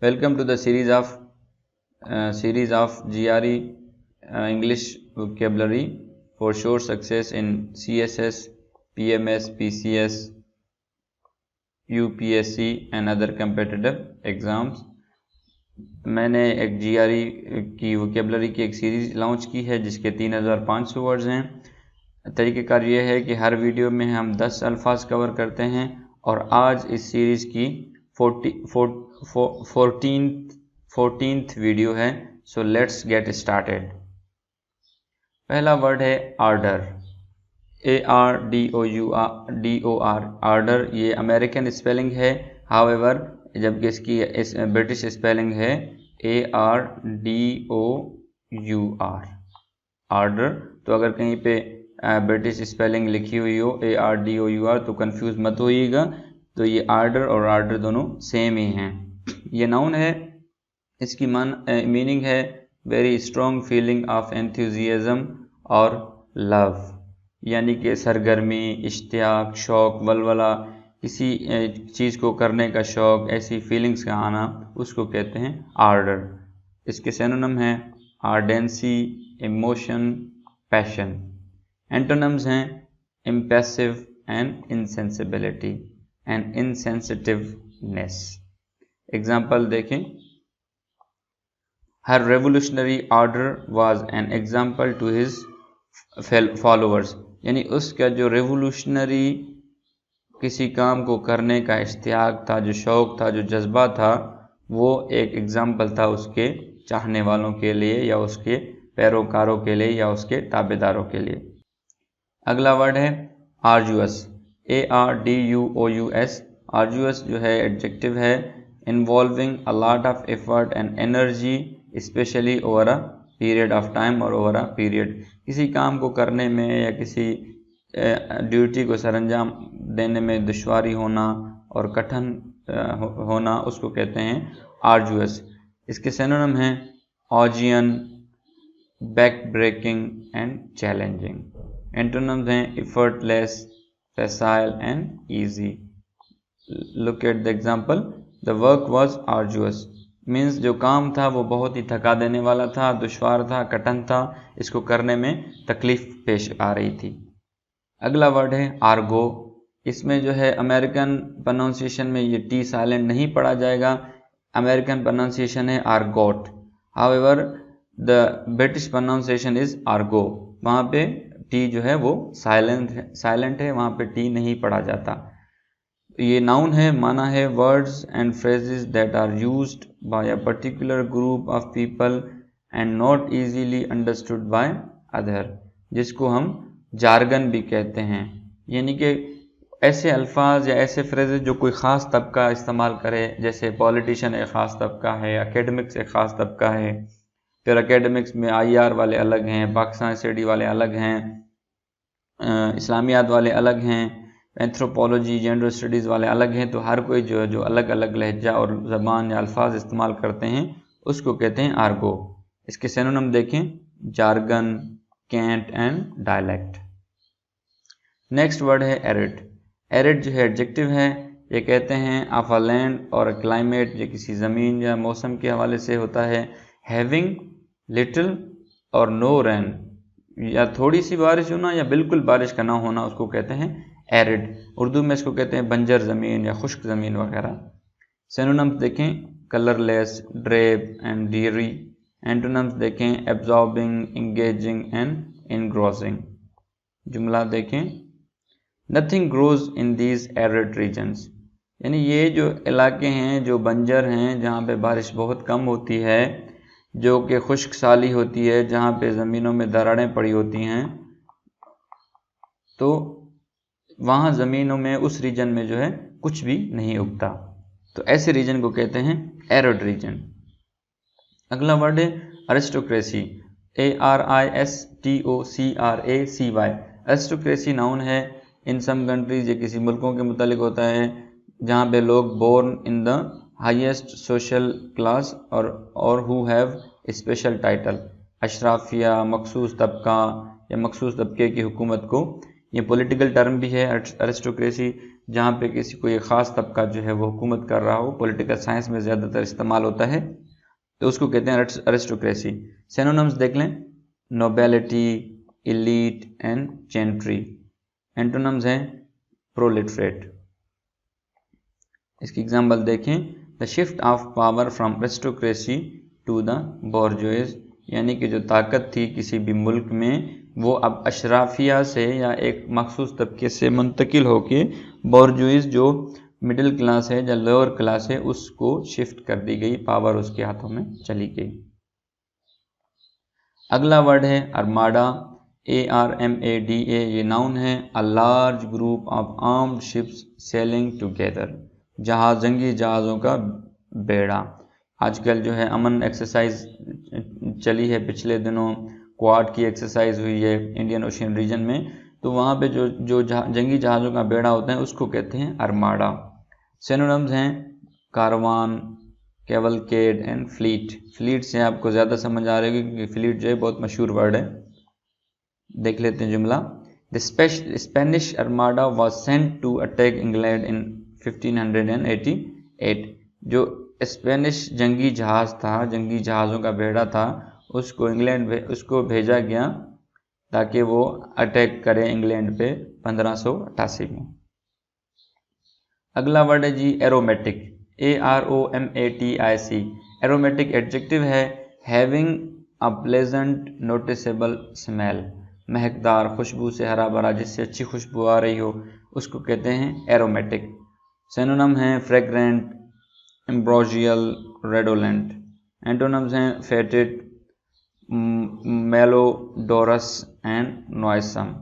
Welcome to the series of GRE English vocabulary for sure success in CSS, PMS, PCS, UPSC and other competitive exams। मैंने एक GRE की vocabulary की एक series launch की है जिसके 3500 वर्ड्स हैं। तरीक़ेकार ये है कि हर वीडियो में हम 10 अल्फाज कवर करते हैं और आज इस सीरीज़ की 14th वीडियो है। So let's get started. पहला वर्ड है आर्डर, ARDOR, आर्डर। ये अमेरिकन स्पेलिंग है, हाउएवर जबकि इसकी ब्रिटिश स्पेलिंग है ARDOUR, आर्डर। तो अगर कहीं पे ब्रिटिश स्पेलिंग लिखी हुई हो ARDOUR तो कंफ्यूज मत होइएगा। तो ये आर्डर और आर्डर दोनों सेम ही हैं। ये नाउन है, इसकी मीनिंग है very strong feeling of enthusiasm और लव, यानी कि सरगर्मी, इश्तियाक, शौक, वलवला, किसी चीज़ को करने का शौक, ऐसी फीलिंग्स का आना, उसको कहते हैं आर्डर। इसके सिनोनिम हैं आर्डेंसी, इमोशन, पैशन। एंटोनिम्स हैं impassive and insensibility and insensitiveness. Example देखें, हर revolutionary ardour was an example to his followers, यानी उसका जो रेवोल्यूशनरी किसी काम को करने का इश्तियाक था, जो शौक था, जो जज्बा था, वो एक एग्जाम्पल था उसके चाहने वालों के लिए या उसके पैरोकारों के लिए या उसके ताबेदारों के लिए। अगला वर्ड है आर्जुअस, ARDUOUS। आर्जुअस जो है एडजेक्टिव है, involving a lot of effort and energy specially over a period of time और ओवर अ पीरियड। किसी काम को करने में या किसी ड्यूटी को सरंजाम देने में दुश्वारी होना और कठिन होना, उसको कहते हैं आर्जुअस। इसके सिनोनिम हैं Augean, back breaking and challenging. Antonyms हैं effortless, facile and easy. Look at the example. The work was arduous, means जो काम था वो बहुत ही थका देने वाला था, दुश्वार था, कठिन था, इसको करने में तकलीफ पेश आ रही थी। अगला वर्ड है आर्गो। इसमें जो है अमेरिकन प्रोनाउंसिएशन में ये टी साइलेंट नहीं पढ़ा जाएगा, अमेरिकन प्रोनाउंसिएशन है argot. However the British pronunciation is argot, वहाँ पे टी जो है वो साइलेंट है, वहाँ पे टी नहीं पढ़ा जाता। ये नाउन है, माना है words and phrases that are used by a particular group of people and not easily understood by other, जिसको हम जार्गन भी कहते हैं। यानी कि ऐसे अल्फाज या ऐसे फ्रेजेस जो कोई ख़ास तबका इस्तेमाल करे, जैसे पॉलिटिशियन एक ख़ास तबका है, एकेडमिक्स एक ख़ास तबका है, फिर एकेडमिक्स में IR वाले अलग हैं, पाकिस्तान स्टडी वाले अलग हैं, इस्लामियात वाले अलग हैं, एंथ्रोपोलॉजी, जेंडर स्टडीज़ वाले अलग हैं। तो हर कोई जो अलग अलग लहजा और ज़बान या अल्फाज इस्तेमाल करते हैं उसको कहते हैं आर्गो। इसके सिनोनिम देखें jargon, cant and dialect. Next word है एरिड। एरिड जो है एडजेक्टिव है, ये कहते हैं ऑफ अ लैंड और क्लाइमेट, जो किसी ज़मीन या मौसम के हवाले से होता है। हैविंग लिटिल और नो रेन, या थोड़ी सी बारिश होना या बिल्कुल बारिश का ना होना, उसको कहते हैं एरिड। उर्दू में इसको कहते हैं बंजर ज़मीन या खुश्क ज़मीन वगैरह। सिनोनिम्स देखें colourless, drab and dreary. Antonyms देखें एब्जॉर्बिंग, इंगेजिंग एंड इनग्रोसिंग। जुमला देखें nothing grows in these arid regions, यानी ये जो इलाके हैं जो बंजर हैं, जहाँ पे बारिश बहुत कम होती है, जो कि खुश्क साली होती है, जहाँ पे ज़मीनों में दरारें पड़ी होती हैं, तो वहाँ ज़मीनों में उस रीजन में जो है कुछ भी नहीं उगता। तो ऐसे रीजन को कहते हैं एरिड रीजन। अगला वर्ड है अरिस्टोक्रेसी, ARISTOCRACY। अरिस्टोक्रेसी नाउन है, इन सम कंट्रीज या किसी मुल्कों के मुतालिक होता है जहाँ पे लोग born in the highest social class और हु हैव स्पेशल टाइटल, अशराफिया, मखसूस तबका या मखसूस तबके की हुकूमत को। ये पॉलिटिकल टर्म भी है अरिस्टोक्रेसी, जहाँ पे किसी कोई ख़ास तबका जो है वो हुकूमत कर रहा हो, पॉलिटिकल साइंस में ज़्यादातर इस्तेमाल होता है, तो उसको कहते हैं अरिस्टोक्रेसी। सिनोनिम्स देख लें, nobility, elite and gentry. Antonyms हैं प्रोलेटरेट। इसकी एग्जांपल देखें, the shift of power from aristocracy to the bourgeoisie, यानी कि जो ताकत थी किसी भी मुल्क में वो अब अशराफिया से या एक मखसूस तबके से मुंतकिल होके बोर्जोइज जो मिडिल क्लास है या लोअर क्लास है उसको शिफ्ट कर दी गई, पावर उसके हाथों में चली गई। अगला वर्ड है अरमाडा, ARMADA, ये नाउन है, a large group of armed ships sailing together, जंगी जहाज़ों का बेड़ा। आजकल जो है अमन एक्सरसाइज चली है, पिछले दिनों क्वाड की एक्सरसाइज हुई है इंडियन ओशियन रीजन में, तो वहाँ पे जो जंगी जहाज़ों का बेड़ा होता है उसको कहते हैं अरमाडा। सिनोनिम्स हैं कारवान, कैवलकेड एंड फ्लीट। फ्लीट से आपको ज़्यादा समझ आ रही है क्योंकि फ्लीट जो है बहुत मशहूर वर्ड है। देख लेते हैं जुमला, the Spanish Armada was sent to attack England in 1588। जो स्पेनिश जंगी जहाज़ था, जंगी जहाज़ों का बेड़ा था, उसको उसको भेजा गया ताकि वो अटैक करे इंग्लैंड पे 1588 में। अगला वर्ड है जी एरोमेटिक, AROMATIC। एरोमेटिक एडजेक्टिव है, having a pleasant noticeable smell, महकदार, खुशबू से हरा भरा, जिससे अच्छी खुशबू आ रही हो, उसको कहते हैं एरोमेटिक। सिनोनिम हैं फ्रेग्रेंट, एम्ब्रोजियल, रेडोलेंट। एंटोनिम्स हैं फेटिड, मेलोडोरस एंड नॉइसम।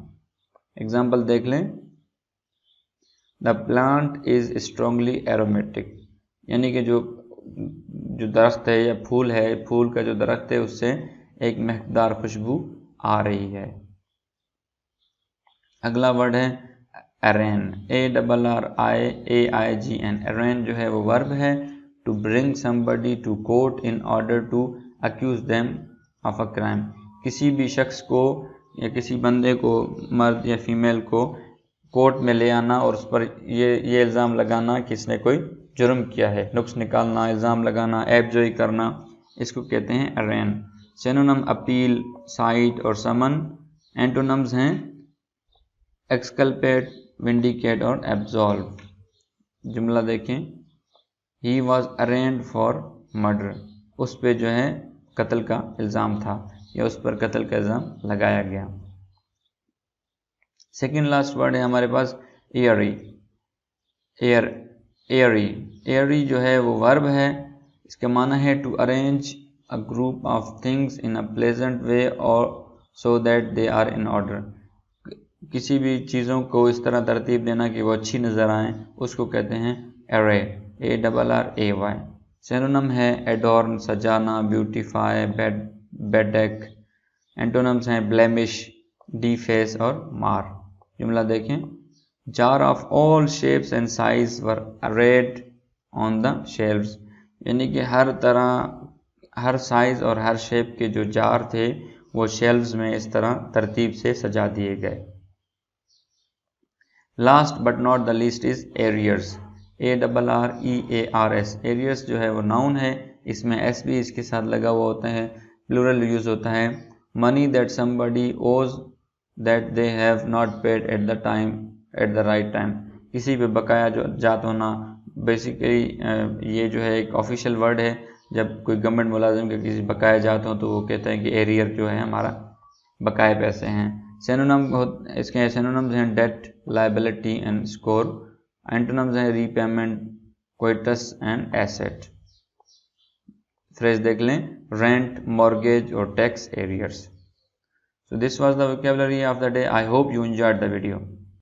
एग्जाम्पल देख लें, the plant is strongly aromatic, यानी कि जो दरख्त है या फूल है, फूल का जो दरख्त है उससे एक महकदार खुशबू आ रही है। अगला वर्ड है अरेन, ARRIAIGN। अरेन जो है वो वर्ब है, to bring somebody to court in order to accuse them of a crime. किसी भी शख्स को या किसी बंदे को, मर्द या फीमेल को, कोर्ट में ले आना और उस पर ये इल्ज़ाम लगाना कि इसने कोई जुर्म किया है, नुक्स निकालना, इल्ज़ाम लगाना, ऐबजोई करना, इसको कहते हैं अरेन। सिनोनिम अपील, साइट और समन। एंटोनिम्स हैं एक्सकल्पेट, विंडिकेट और एब्सॉल्व। जुमला देखें, ही वॉज अरेन्ड फॉर मर्डर, उस पर जो है कत्ल का इल्ज़ाम था या उस पर कत्ल का इल्ज़ाम लगाया गया। सेकेंड लास्ट वर्ड है हमारे पास एयरी। एयरी जो है वो वर्ब है, इसका माना है to arrange a group of things in a pleasant way और so that they are in order. किसी भी चीज़ों को इस तरह तरतीब देना कि वो अच्छी नज़र आएँ, उसको कहते हैं एरे, ARRAY। सिनोनिम है एडॉर्न, सजाना, ब्यूटीफाई, बेडेक। एंटोनिम्स हैं ब्लेमिश, डीफेस और मार। जुमला देखें, jar of all shapes and size were arid on the shelves, यानी कि हर तरह, हर साइज और हर शेप के जो जार थे वो शेल्व्स में इस तरह तरतीब से सजा दिए गए। Last but not the least is arrears, ARREARS। Arrears जो है वो नाउन है, इसमें S भी इसके साथ लगा हुआ होता है, प्लूरल यूज होता है। मनी दैट समबडी ओज that they have not paid at the time, at the right time, किसी पे बकाया जो जात होना। बेसिकली ये जो है एक ऑफिशियल वर्ड है, जब कोई गवर्नमेंट मुलाजिम के किसी बकाया जात हो तो वो कहते हैं कि एरियर जो है हमारा बकाए पैसे हैं। सिनोनिम इसके सिनोनिम्स हैं debt, liability and score. Antonyms हैं repayment, quietus and asset. Phrase देख लें, रेंट, मॉर्गेज और tax arrears. So this was the vocabulary of the day. I hope you enjoyed the video.